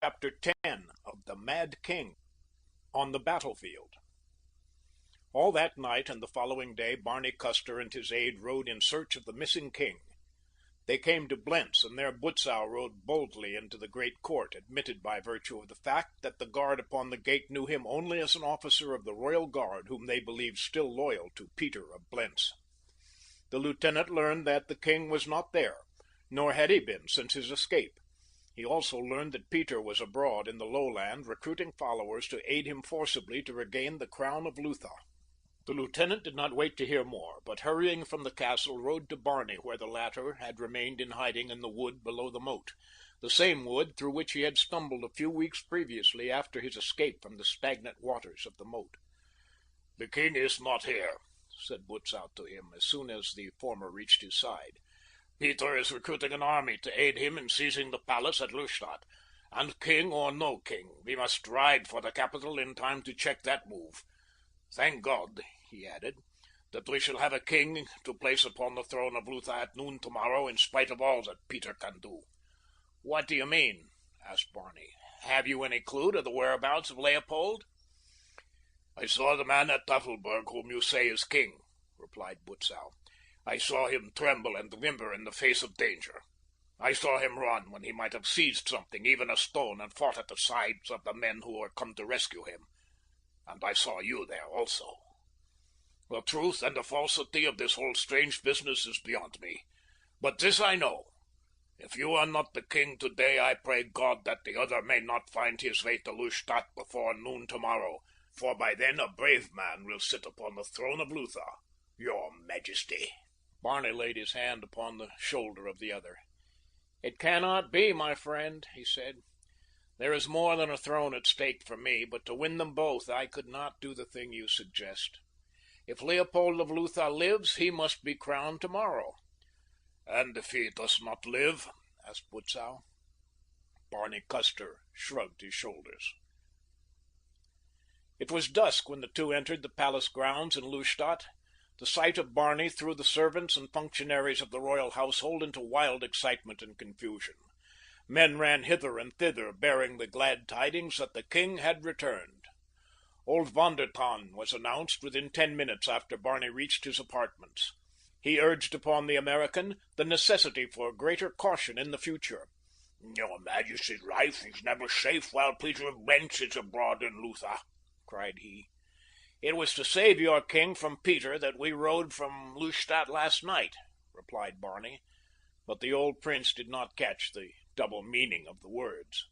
Chapter 10 of The Mad King on the Battlefield. All that night and the following day, Barney Custer and his aide rode in search of the missing king. They came to Blentz, and there Butzow rode boldly into the great court, admitted by virtue of the fact that the guard upon the gate knew him only as an officer of the royal guard whom they believed still loyal to Peter of Blentz. The lieutenant learned that the king was not there, nor had he been since his escape. He also learned that Peter was abroad in the lowland, recruiting followers to aid him forcibly to regain the crown of Lutha. The lieutenant did not wait to hear more, but hurrying from the castle rode to Barney, where the latter had remained in hiding in the wood below the moat, the same wood through which he had stumbled a few weeks previously after his escape from the stagnant waters of the moat. "The king is not here," said Butzow to him, as soon as the former reached his side. "Peter is recruiting an army to aid him in seizing the palace at Lustadt, and king or no king, we must ride for the capital in time to check that move. Thank God," he added, "that we shall have a king to place upon the throne of Lutha at noon tomorrow, in spite of all that Peter can do." "What do you mean?" asked Barney. "Have you any clue to the whereabouts of Leopold?" "I saw the man at Tafelberg whom you say is king," replied Butzow. "I saw him tremble and whimper in the face of danger. I saw him run when he might have seized something, even a stone, and fought at the sides of the men who were come to rescue him. And I saw you there also. The truth and the falsity of this whole strange business is beyond me. But this I know. If you are not the king today, I pray God that the other may not find his way to Lustadt before noon tomorrow, for by then a brave man will sit upon the throne of Lutha, your majesty." Barney laid his hand upon the shoulder of the other. "It cannot be, my friend," he said. "There is more than a throne at stake for me, but to win them both I could not do the thing you suggest. If Leopold of Lutha lives, he must be crowned tomorrow." "And if he does not live?" asked Butzow. Barney Custer shrugged his shoulders. It was dusk when the two entered the palace grounds in Lustadt. The sight of Barney threw the servants and functionaries of the royal household into wild excitement and confusion. Men ran hither and thither, bearing the glad tidings that the king had returned. Old Von der Tann was announced within 10 minutes after Barney reached his apartments. He urged upon the American the necessity for greater caution in the future. "Your Majesty's life is never safe while Peter of Blentz is abroad in Lutha," cried he. "It was to save your king from Peter that we rode from Lustadt last night," replied Barney, but the old prince did not catch the double meaning of the words.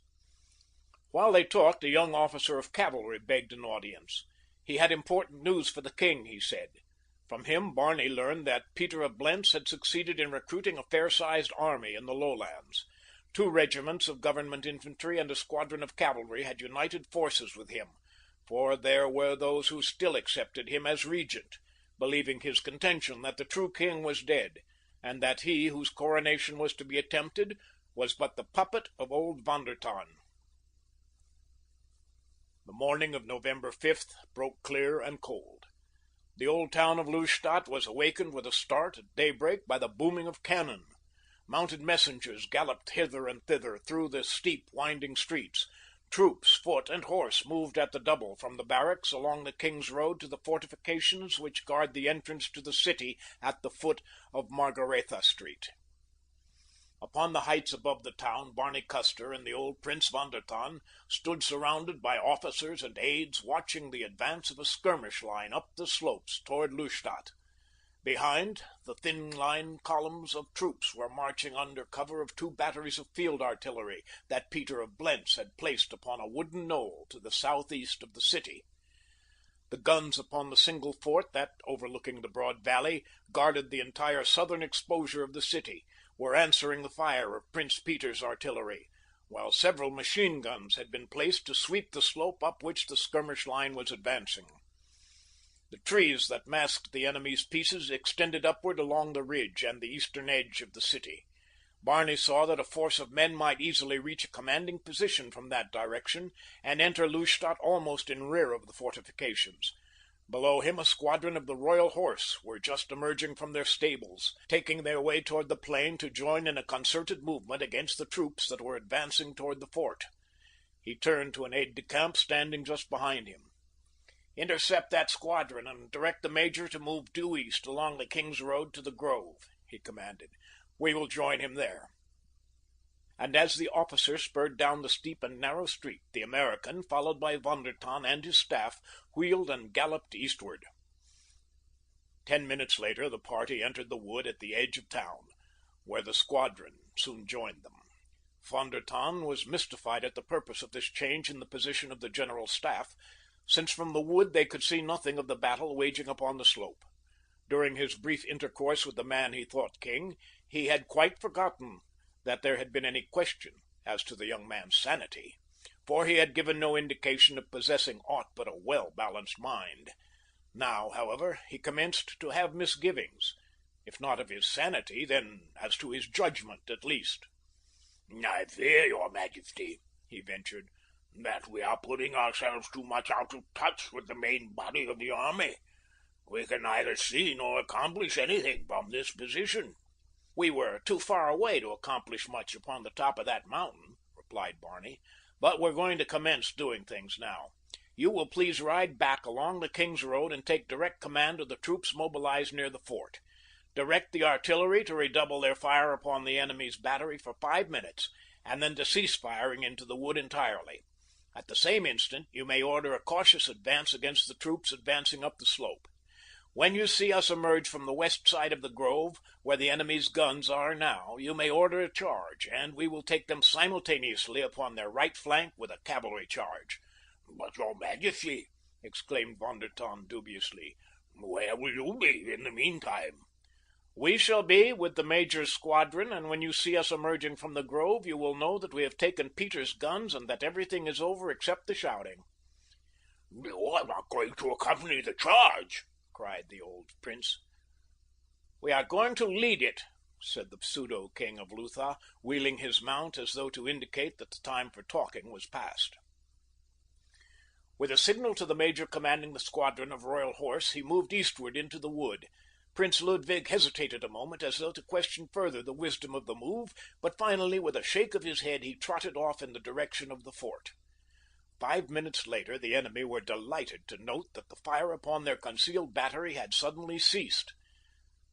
While they talked, a young officer of cavalry begged an audience. He had important news for the king, he said. From him Barney learned that Peter of Blentz had succeeded in recruiting a fair-sized army in the lowlands. 2 regiments of government infantry and a squadron of cavalry had united forces with him, for there were those who still accepted him as regent, believing his contention that the true king was dead, and that he whose coronation was to be attempted was but the puppet of old Von der Tann. The morning of November 5th broke clear and cold. The old town of Lustadt was awakened with a start at daybreak by the booming of cannon. Mounted messengers galloped hither and thither through the steep, winding streets. Troops, foot and horse, moved at the double from the barracks along the King's Road to the fortifications which guard the entrance to the city at the foot of Margaretha Street. Upon the heights above the town, Barney Custer and the old Prince Von der Tann stood surrounded by officers and aides, watching the advance of a skirmish line up the slopes toward Lustadt. Behind, the thin-line columns of troops were marching under cover of 2 batteries of field artillery that Peter of Blentz had placed upon a wooden knoll to the southeast of the city. The guns upon the single fort that, overlooking the broad valley, guarded the entire southern exposure of the city, were answering the fire of Prince Peter's artillery, while several machine guns had been placed to sweep the slope up which the skirmish line was advancing. The trees that masked the enemy's pieces extended upward along the ridge and the eastern edge of the city. Barney saw that a force of men might easily reach a commanding position from that direction and enter Lustadt almost in rear of the fortifications. Below him a squadron of the Royal Horse were just emerging from their stables, taking their way toward the plain to join in a concerted movement against the troops that were advancing toward the fort. He turned to an aide-de-camp standing just behind him. "Intercept that squadron and direct the major to move due east along the King's Road to the Grove," he commanded. "We will join him there." And as the officer spurred down the steep and narrow street, the American, followed by Von der Tann and his staff, wheeled and galloped eastward. 10 minutes later, the party entered the wood at the edge of town, where the squadron soon joined them. Von der Tann was mystified at the purpose of this change in the position of the general staff, since from the wood they could see nothing of the battle waging upon the slope. During his brief intercourse with the man he thought king, he had quite forgotten that there had been any question as to the young man's sanity, for he had given no indication of possessing aught but a well-balanced mind. Now, however, he commenced to have misgivings, if not of his sanity, then as to his judgment at least. "I fear, your Majesty," he ventured, "that we are putting ourselves too much out of touch with the main body of the army. We can neither see nor accomplish anything from this position." "We were too far away to accomplish much upon the top of that mountain," replied Barney, "but we're going to commence doing things now. You will please ride back along the King's Road and take direct command of the troops mobilized near the fort. Direct the artillery to redouble their fire upon the enemy's battery for 5 minutes, and then to cease firing into the wood entirely. At the same instant, you may order a cautious advance against the troops advancing up the slope. When you see us emerge from the west side of the grove, where the enemy's guns are now, you may order a charge, and we will take them simultaneously upon their right flank with a cavalry charge." "But, your Majesty," exclaimed Von der Tann dubiously, "where will you be in the meantime?" "We shall be with the major's squadron, and when you see us emerging from the grove, you will know that we have taken Peter's guns and that everything is over except the shouting." "You are not going to accompany the charge?" cried the old prince. "We are going to lead it," said the pseudo-king of Lutha, wheeling his mount as though to indicate that the time for talking was past. With a signal to the major commanding the squadron of Royal Horse, he moved eastward into the wood. Prince Ludwig hesitated a moment as though to question further the wisdom of the move, but finally, with a shake of his head, he trotted off in the direction of the fort. 5 minutes later, the enemy were delighted to note that the fire upon their concealed battery had suddenly ceased.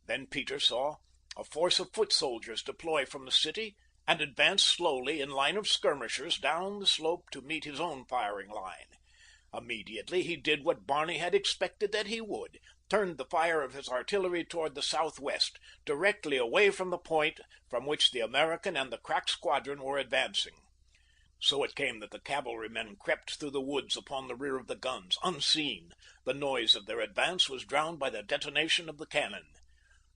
Then Peter saw a force of foot soldiers deploy from the city and advance slowly in line of skirmishers down the slope to meet his own firing line. Immediately he did what Barney had expected that he would, turned the fire of his artillery toward the southwest, directly away from the point from which the American and the crack squadron were advancing. So it came that the cavalrymen crept through the woods upon the rear of the guns, unseen. The noise of their advance was drowned by the detonation of the cannon.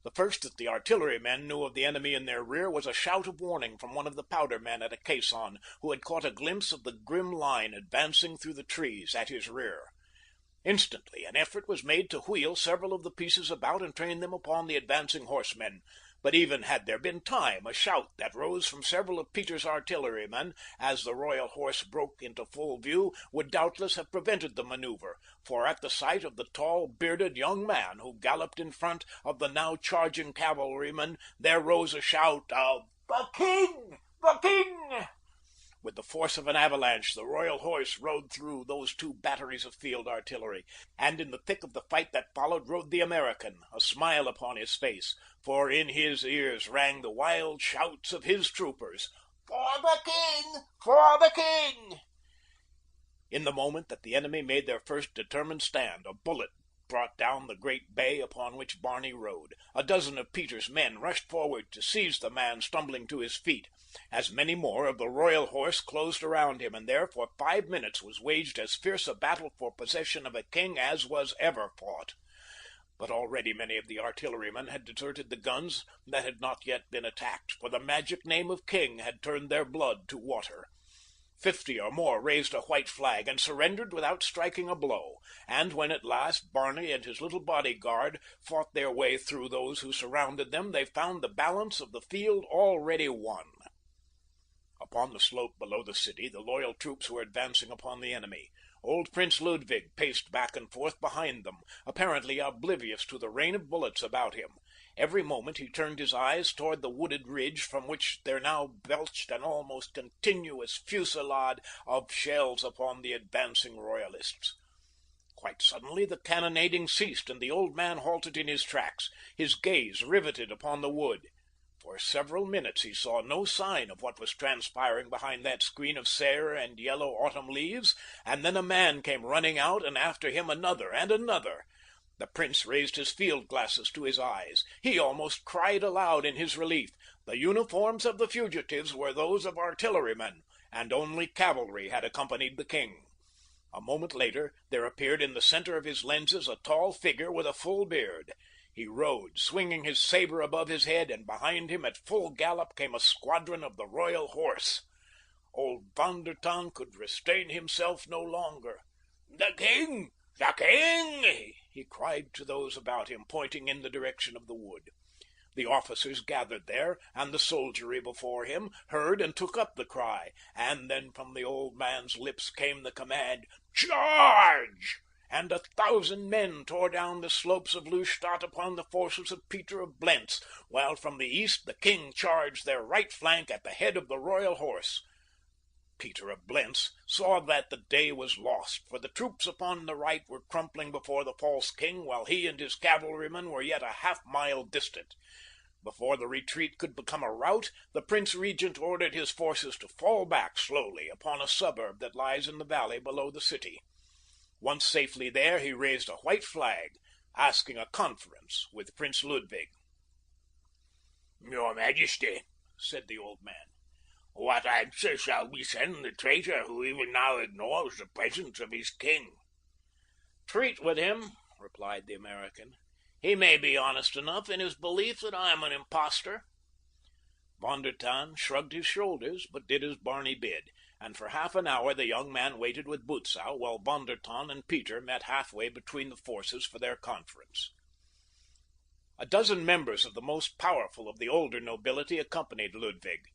The first that the artillerymen knew of the enemy in their rear was a shout of warning from one of the powder men at a caisson, who had caught a glimpse of the grim line advancing through the trees at his rear. Instantly an effort was made to wheel several of the pieces about and train them upon the advancing horsemen. But even had there been time, a shout that rose from several of Peter's artillerymen as the Royal Horse broke into full view would doubtless have prevented the maneuver, for at the sight of the tall, bearded young man who galloped in front of the now charging cavalrymen, there rose a shout of "The King! The King!" With the force of an avalanche, the Royal Horse rode through those 2 batteries of field artillery, and in the thick of the fight that followed rode the American, a smile upon his face, for in his ears rang the wild shouts of his troopers, "For the King! For the King!" In the moment that the enemy made their first determined stand, a bullet brought down the great bay upon which Barney rode. A dozen of Peter's men rushed forward to seize the man stumbling to his feet, as many more of the Royal Horse closed around him, and there for 5 minutes was waged as fierce a battle for possession of a king as was ever fought. But already many of the artillerymen had deserted the guns that had not yet been attacked, for the magic name of king had turned their blood to water. 50 or more raised a white flag and surrendered without striking a blow, and when at last Barney and his little bodyguard fought their way through those who surrounded them, they found the balance of the field already won. Upon the slope below the city, the loyal troops were advancing upon the enemy. Old Prince Ludwig paced back and forth behind them, apparently oblivious to the rain of bullets about him, Every moment he turned his eyes toward the wooded ridge from which there now belched an almost continuous fusillade of shells upon the advancing royalists. Quite suddenly the cannonading ceased, and the old man halted in his tracks, his gaze riveted upon the wood. For several minutes he saw no sign of what was transpiring behind that screen of sere and yellow autumn leaves, and then a man came running out, and after him another and another. The prince raised his field glasses to his eyes. He almost cried aloud in his relief. The uniforms of the fugitives were those of artillerymen, and only cavalry had accompanied the king. A moment later there appeared in the center of his lenses a tall figure with a full beard. He rode, swinging his saber above his head, and behind him at full gallop came a squadron of the royal horse. Old Von der Tann could restrain himself no longer. "The king! The king!" he cried to those about him, pointing in the direction of the wood. The officers gathered there, and the soldiery before him, heard and took up the cry, and then from the old man's lips came the command, "Charge!" And 1,000 men tore down the slopes of Lustadt upon the forces of Peter of Blentz, while from the east the king charged their right flank at the head of the royal horse. Peter of Blentz saw that the day was lost, for the troops upon the right were crumpling before the false king, while he and his cavalrymen were yet a half-mile distant. Before the retreat could become a rout, the Prince Regent ordered his forces to fall back slowly upon a suburb that lies in the valley below the city. Once safely there, he raised a white flag, asking a conference with Prince Ludwig. "Your Majesty," said the old man, "what answer shall we send the traitor who even now ignores the presence of his king?" "Treat with him," replied the American. "He may be honest enough in his belief that I am an impostor." Von der Tann shrugged his shoulders, but did as Barney bid, and for half an hour the young man waited with Butzow, while Von der Tann and Peter met halfway between the forces for their conference. A dozen members of the most powerful of the older nobility accompanied Ludwig.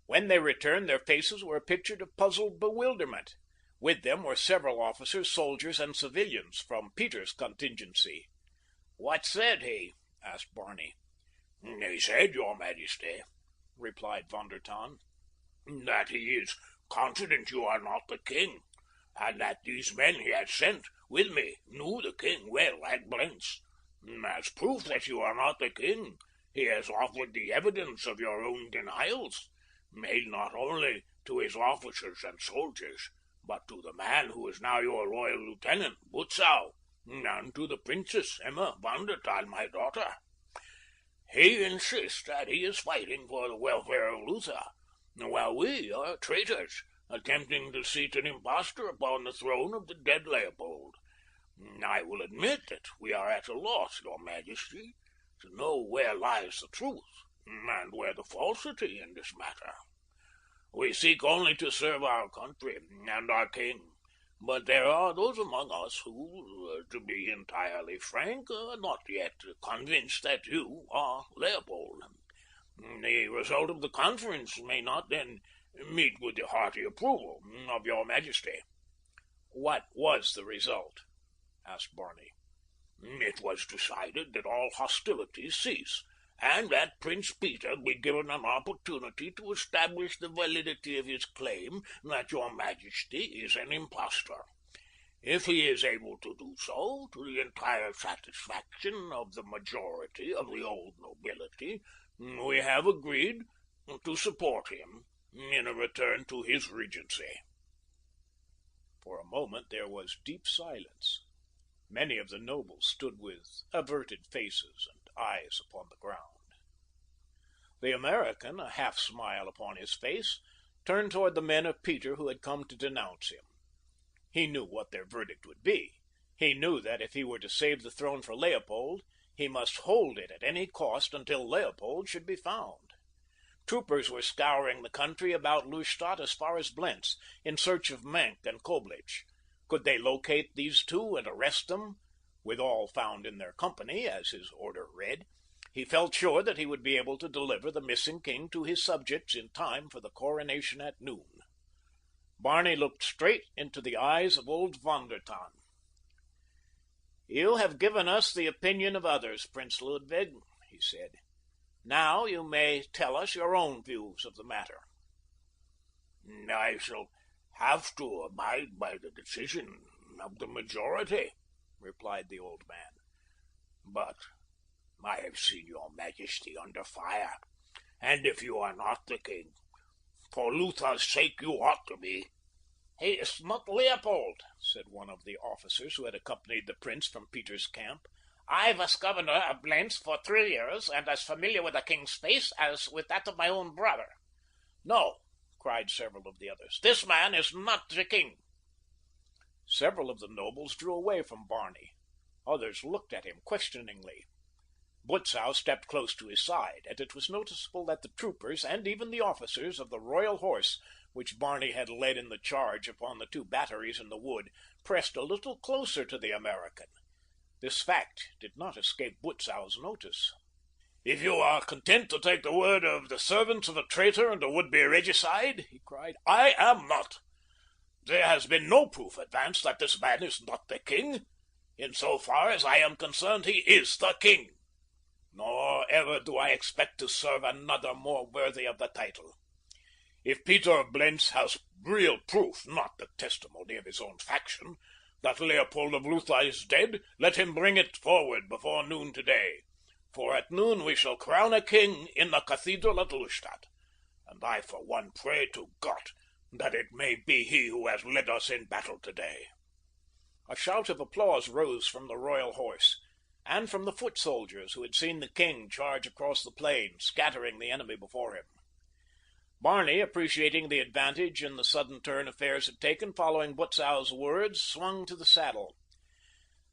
When they returned, their faces were a picture of puzzled bewilderment. With them were several officers, soldiers, and civilians from Peter's contingency. "What said he?" asked Barney. "He said, your Majesty," replied Von der Tann, "that he is confident you are not the king, and that these men he has sent with me knew the king well at Blentz. As proof that you are not the king, he has offered the evidence of your own denials, made not only to his officers and soldiers, but to the man who is now your royal lieutenant, Butzow, and to the Princess Emma von der Tann, my daughter. He insists that he is fighting for the welfare of Luther, while we are traitors, attempting to seat an impostor upon the throne of the dead Leopold. I will admit that we are at a loss, your Majesty, to know where lies the truth, and where the falsity in this matter. We seek only to serve our country and our king, but there are those among us who, to be entirely frank, are not yet convinced that you are Leopold. The result of the conference may not then meet with the hearty approval of your Majesty." "What was the result?" asked Barney. "It was decided that all hostilities cease, and that Prince Peter be given an opportunity to establish the validity of his claim that your Majesty is an impostor. If he is able to do so, to the entire satisfaction of the majority of the old nobility, we have agreed to support him in a return to his regency." For a moment there was deep silence. Many of the nobles stood with averted faces and eyes upon the ground. The American, a half smile upon his face, turned toward the men of Peter who had come to denounce him. He knew what their verdict would be. He knew that if he were to save the throne for Leopold, he must hold it at any cost until Leopold should be found. Troopers were scouring the country about Lustadt as far as Blentz, in search of Menck and Koblich. Could they locate these two and arrest them, with all found in their company, as his order read, he felt sure that he would be able to deliver the missing king to his subjects in time for the coronation at noon. Barney looked straight into the eyes of old Von der Tann. "You have given us the opinion of others, Prince Ludwig," he he said. "Now you may tell us your own views of the matter." "I shall have to abide by the decision of the majority," replied the old man. "But I have seen your Majesty under fire, and if you are not the king, for Luther's sake you ought to be." "He is not Leopold," said one of the officers who had accompanied the prince from Peter's camp. "I was governor of Blentz for 3 years, and as familiar with the king's face as with that of my own brother." "No," cried several of the others, "this man is not the king." Several of the nobles drew away from Barney. Others looked at him questioningly. Butzow stepped close to his side, and it was noticeable that the troopers, and even the officers of the Royal Horse, which Barney had led in the charge upon the 2 batteries in the wood, pressed a little closer to the American. This fact did not escape Butzow's notice. "If you are content to take the word of the servants of a traitor and a would-be regicide," he cried, "I am not. There has been no proof advanced that this man is not the king. In so far as I am concerned, he is the king. Nor ever do I expect to serve another more worthy of the title. If Peter of Blentz has real proof, not the testimony of his own faction, that Leopold of Lutha is dead, let him bring it forward before noon today, for at noon we shall crown a king in the cathedral at Lustadt, and I for one pray to God that it may be he who has led us in battle today." A shout of applause rose from the Royal Horse, and from the foot soldiers who had seen the king charge across the plain, scattering the enemy before him. Barney, appreciating the advantage in the sudden turn affairs had taken following Butzow's words, swung to the saddle.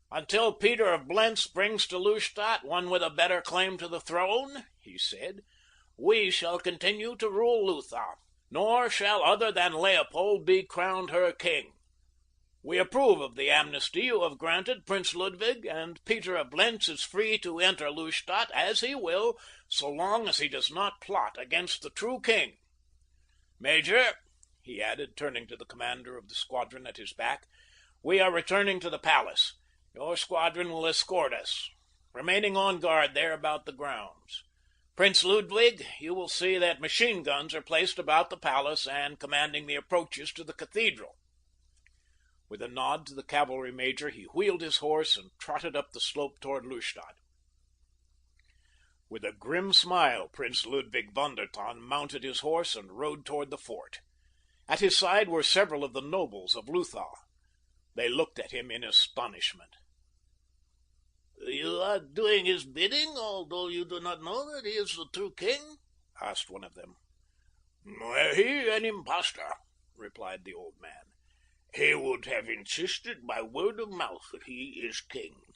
"Until Peter of Blentz brings to Lustadt one with a better claim to the throne," he said, "we shall continue to rule Lutha, nor shall other than Leopold be crowned her king. We approve of the amnesty you have granted Prince Ludwig, and Peter of Blentz is free to enter Lustadt as he will, so long as he does not plot against the true king. Major," he added, turning to the commander of the squadron at his back, "we are returning to the palace. Your squadron will escort us, remaining on guard there about the grounds. Prince Ludwig, you will see that machine guns are placed about the palace and commanding the approaches to the cathedral." With a nod to the cavalry major, he wheeled his horse and trotted up the slope toward Lustadt. With a grim smile, Prince Ludwig von der Tann mounted his horse and rode toward the fort. At his side were several of the nobles of Lutha. They looked at him in astonishment. "You are doing his bidding, although you do not know that he is the true king?" asked one of them. "Were he an impostor," replied the old man, "he would have insisted by word of mouth that he is king,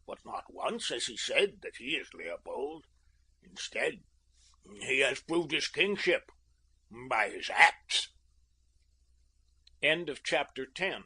but not once has he said that he is Leopold. Instead, he has proved his kingship by his acts." End of chapter 10.